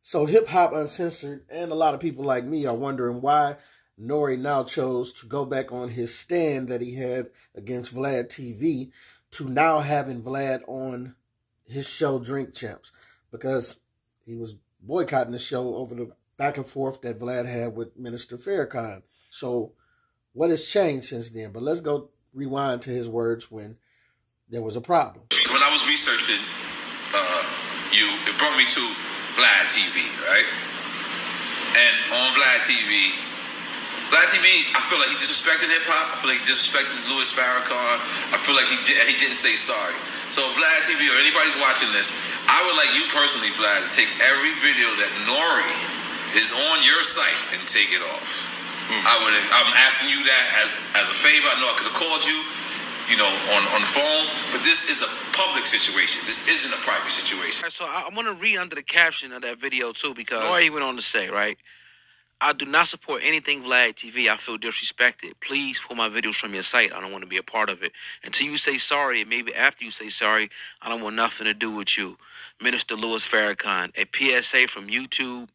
So Hip Hop Uncensored and a lot of people like me are wondering why Nore now chose to go back on his stand that he had against Vlad TV to now having Vlad on his show Drink Champs, because he was boycotting the show over the back and forth that Vlad had with Minister Farrakhan. So what has changed since then? But let's go rewind to his words when there was a problem. When I was researching it brought me to Vlad TV, right? And on Vlad TV, I feel like he disrespected hip hop. I feel like he disrespected Louis Farrakhan. I feel like he didn't say sorry. So Vlad TV or anybody's watching this, I would like you personally, Vlad, to take every video that Nore is on your site and take it off. I'm asking you that as a favor. I know I could have called you, on the phone, but this is a public situation. This isn't a private situation. So I want to read under the caption of that video too, because Nore went on to say, right, I do not support anything Vlad TV. I feel disrespected. Please pull my videos from your site. I don't want to be a part of it. Until you say sorry, and maybe after you say sorry, I don't want nothing to do with you. Minister Louis Farrakhan. A PSA from YouTube.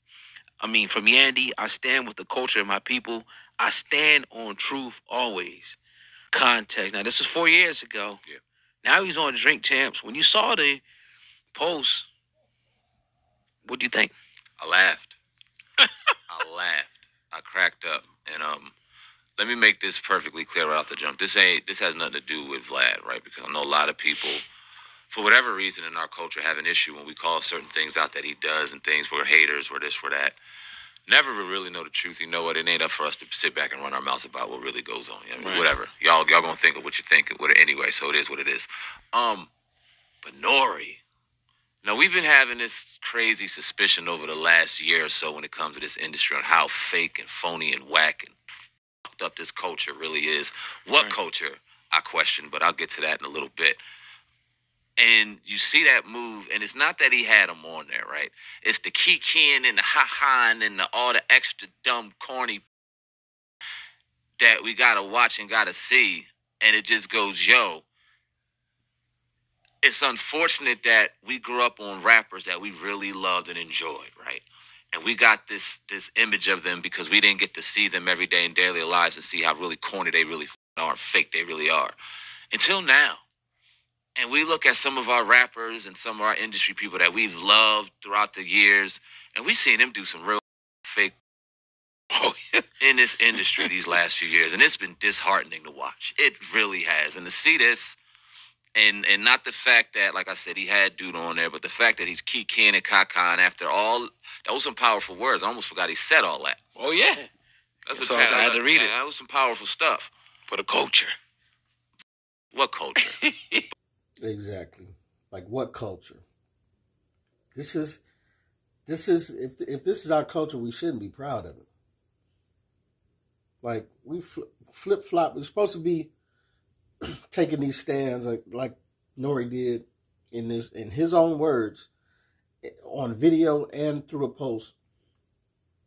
From Yandy. I stand with the culture of my people. I stand on truth always. Context. Now, this is 4 years ago. Yeah. Now he's on Drink Champs. When you saw the post, what do you think? I laughed. I laughed. I cracked up. And let me make this perfectly clear right off the jump. This has nothing to do with Vlad, right? Because I know a lot of people, for whatever reason in our culture, have an issue when we call certain things out that he does, and things we're haters, we're this, we're that. Never really know the truth. You know what? It ain't up for us to sit back and run our mouths about what really goes on. Right. Whatever. Y'all gonna think of what you think anyway, so it is what it is. But Nore, we've been having this crazy suspicion over the last year or so when it comes to this industry on how fake and phony and whack and fucked up this culture really is. What culture? I question, but I'll get to that in a little bit. And you see that move, and it's not that he had him on there, right? It's the kikiing and the ha-haing and all the extra dumb, corny that we gotta watch and gotta see. And it just goes, yo, it's unfortunate that we grew up on rappers that we really loved and enjoyed, right? And we got this image of them because we didn't get to see them every day in daily lives and see how really corny they really are, fake they really are. Until now. And we look at some of our rappers and some of our industry people that we've loved throughout the years, and we've seen them do some real fake in this industry these last few years. And it's been disheartening to watch. It really has. And to see this, and not the fact that, like I said, he had dude on there, but the fact that he's kikiing and kakan after all, that was some powerful words. I almost forgot he said all that. Oh, yeah. So I had to read it. That was some powerful stuff. For the culture. What culture? Exactly. Like what culture? This is if this is our culture, we shouldn't be proud of it. Like we flip flop. We're supposed to be taking these stands like Nore did in his own words, on video and through a post,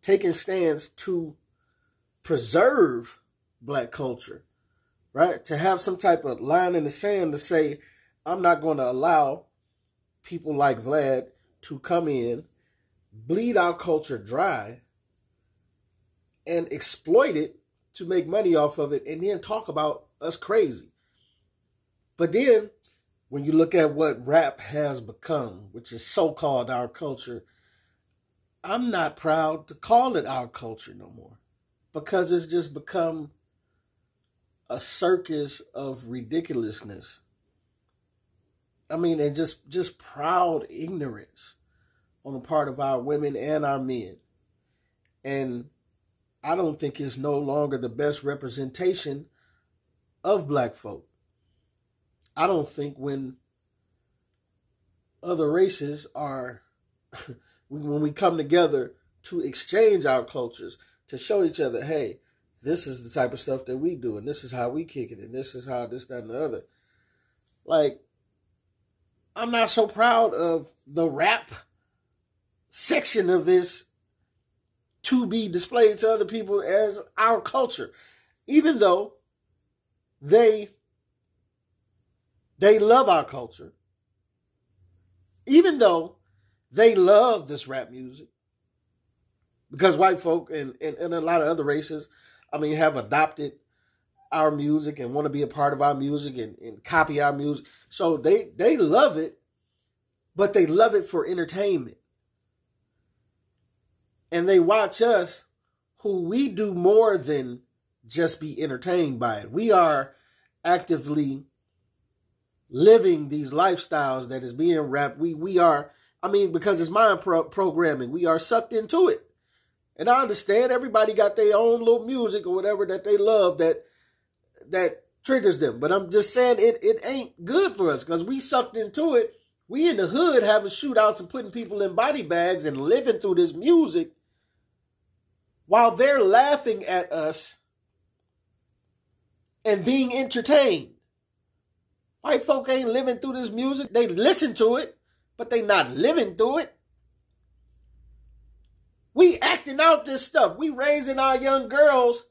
taking stands to preserve black culture, right? To have some type of line in the sand to say, I'm not going to allow people like Vlad to come in, bleed our culture dry, and exploit it to make money off of it, and then talk about us crazy. But then, when you look at what rap has become, which is so-called our culture, I'm not proud to call it our culture no more, because it's just become a circus of ridiculousness. And just proud ignorance on the part of our women and our men. And I don't think it's no longer the best representation of black folk. I don't think when other races are, when we come together to exchange our cultures, to show each other, hey, this is the type of stuff that we do, and this is how we kick it, and this is how this, that, and the other. Like, I'm not so proud of the rap section of this to be displayed to other people as our culture, even though they love our culture, even though they love this rap music, Because white folk and a lot of other races, I mean, have adopted our music and want to be a part of our music and copy our music. So they love it, but they love it for entertainment. And they watch us, who we do more than just be entertained by it. We are actively living these lifestyles that is being rapped. We are, I mean, because it's mind programming, we are sucked into it. And I understand everybody got their own little music or whatever that they love that triggers them. But I'm just saying it ain't good for us because we sucked into it. We in the hood having shootouts and putting people in body bags and living through this music while they're laughing at us and being entertained. White folk ain't living through this music. They listen to it, but they not living through it. We acting out this stuff. We raising our young girls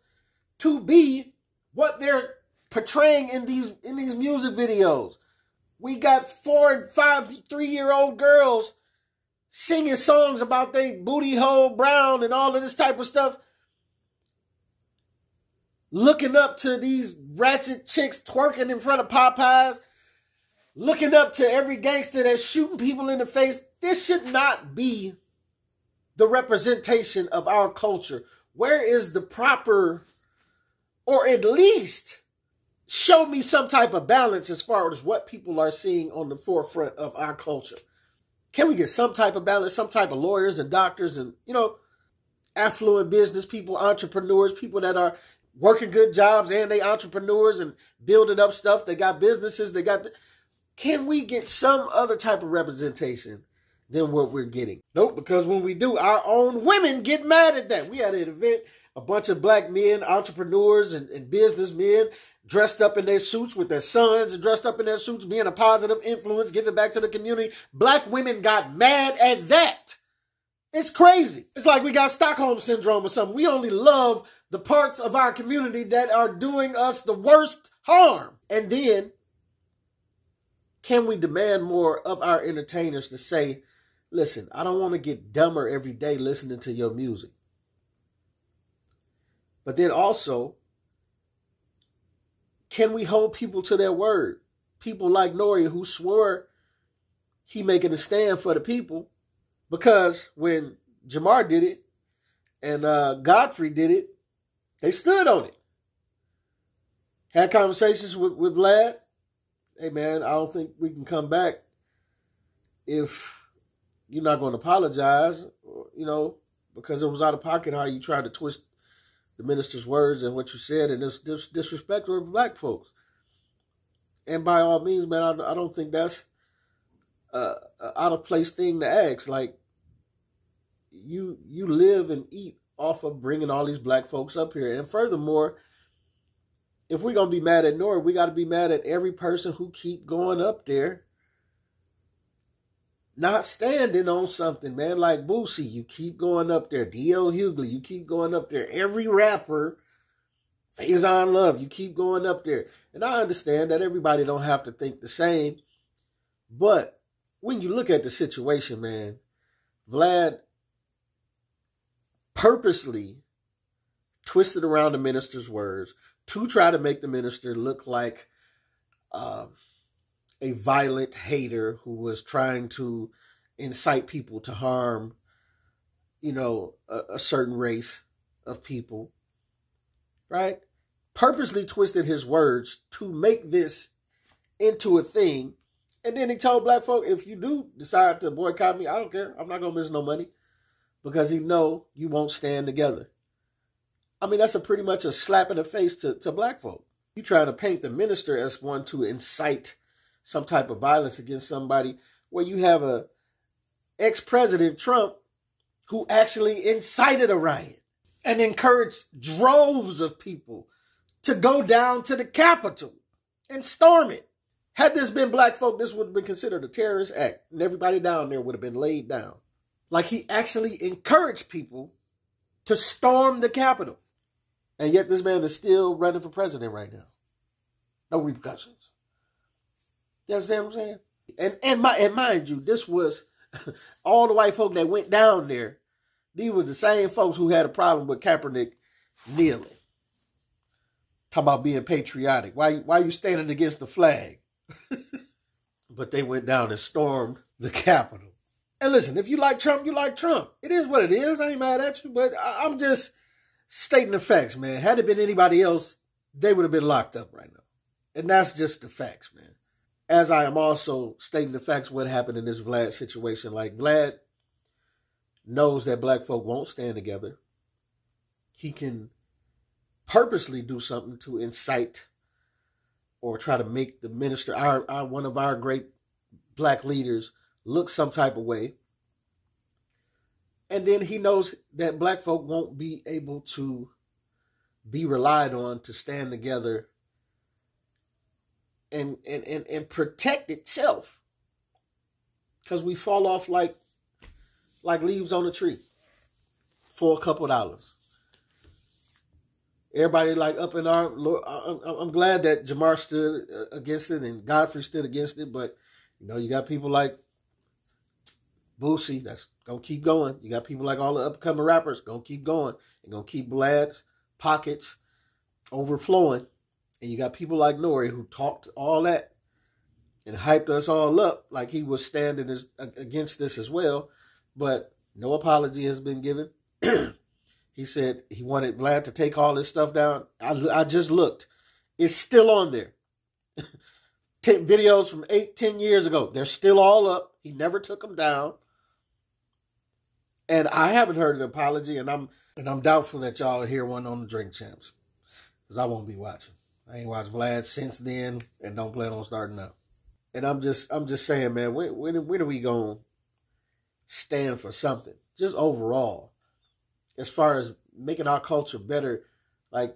to be what they're portraying in these music videos. We got 4 and 5, 3-year-old girls singing songs about they booty hole brown and all of this type of stuff. Looking up to these ratchet chicks twerking in front of Popeyes. Looking up to every gangster that's shooting people in the face. This should not be the representation of our culture. Where is the proper, or at least show me some type of balance as far as what people are seeing on the forefront of our culture? Can we get some type of balance, some type of lawyers and doctors and, affluent business people, entrepreneurs, people that are working good jobs and they entrepreneurs and building up stuff. They got businesses. Can we get some other type of representation than what we're getting? Nope, because when we do, our own women get mad at that. We had an event, a bunch of black men, entrepreneurs and businessmen dressed up in their suits with their sons and dressed up in their suits, being a positive influence, giving back to the community. Black women got mad at that. It's crazy. It's like we got Stockholm Syndrome or something. We only love the parts of our community that are doing us the worst harm. And then, can we demand more of our entertainers to say, listen, I don't want to get dumber every day listening to your music. But then also, can we hold people to their word? People like Nore, who swore he making a stand for the people, because when Jamar did it and Godfrey did it, they stood on it. Had conversations with Vlad. Hey, man, I don't think we can come back if you're not going to apologize, because it was out of pocket how you tried to twist the minister's words and what you said, and it's disrespectful of black folks. And by all means, man, I don't think that's an out of place thing to ask. Like, you live and eat off of bringing all these black folks up here. And furthermore, if we're going to be mad at Nore, we got to be mad at every person who keep going up there not standing on something, man. Like Boosie, you keep going up there. D.L. Hughley, you keep going up there. Every rapper, Faison Love, you keep going up there. And I understand that everybody don't have to think the same. But when you look at the situation, man, Vlad purposely twisted around the minister's words to try to make the minister look like a violent hater who was trying to incite people to harm, a certain race of people, right? Purposely twisted his words to make this into a thing. And then he told black folk, if you do decide to boycott me, I don't care. I'm not going to miss no money, because he know you won't stand together. I mean, that's pretty much a slap in the face to black folk. You trying to paint the minister as one to incite some type of violence against somebody, where you have a ex-president Trump who actually incited a riot and encouraged droves of people to go down to the Capitol and storm it. Had this been black folk, this would have been considered a terrorist act, and everybody down there would have been laid down. Like, he actually encouraged people to storm the Capitol. And yet this man is still running for president right now. No repercussions. You understand what I'm saying? And mind you, this was all the white folk that went down there These were the same folks who had a problem with Kaepernick kneeling. Talking about being patriotic. Why you standing against the flag? But they went down and stormed the Capitol. And listen, if you like Trump, you like Trump. It is what it is. I ain't mad at you, but I'm just stating the facts, man. Had it been anybody else, they would have been locked up right now. And that's just the facts, man. As I am also stating the facts what happened in this Vlad situation. Like, Vlad knows that black folk won't stand together. He can purposely do something to incite or try to make the minister, one of our great black leaders, look some type of way. And then he knows that black folk won't be able to be relied on to stand together and protect itself. Because we fall off like leaves on a tree for a couple dollars. Everybody like up in arms. I'm glad that Jamar stood against it and Godfrey stood against it, but you know, you got people like Boosie that's gonna keep going. You got people like all the upcoming rappers gonna keep going and gonna keep Vlad's pockets overflowing. And you got people like Nore who talked all that and hyped us all up like he was standing against this as well, but no apology has been given. He said he wanted Vlad to take all this stuff down. I just looked. It's still on there. 10 videos from 10 years ago. They're still all up. He never took them down. And I haven't heard an apology, and I'm doubtful that y'all hear one on the Drink Champs. Because I won't be watching. I ain't watched Vlad since then and don't plan on starting up. And I'm just saying, man, when are we going to stand for something? Just overall. As far as making our culture better, like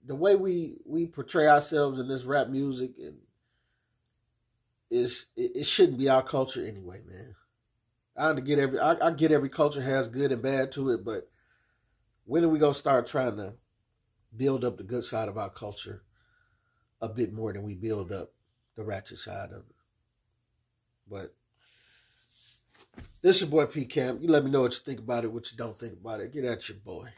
the way we portray ourselves in this rap music, and it shouldn't be our culture anyway, man. I get every culture has good and bad to it, but when are we gonna start trying to build up the good side of our culture a bit more than we build up the ratchet side of it? But this is your boy P Camp. You let me know what you think about it, what you don't think about it. Get at your boy.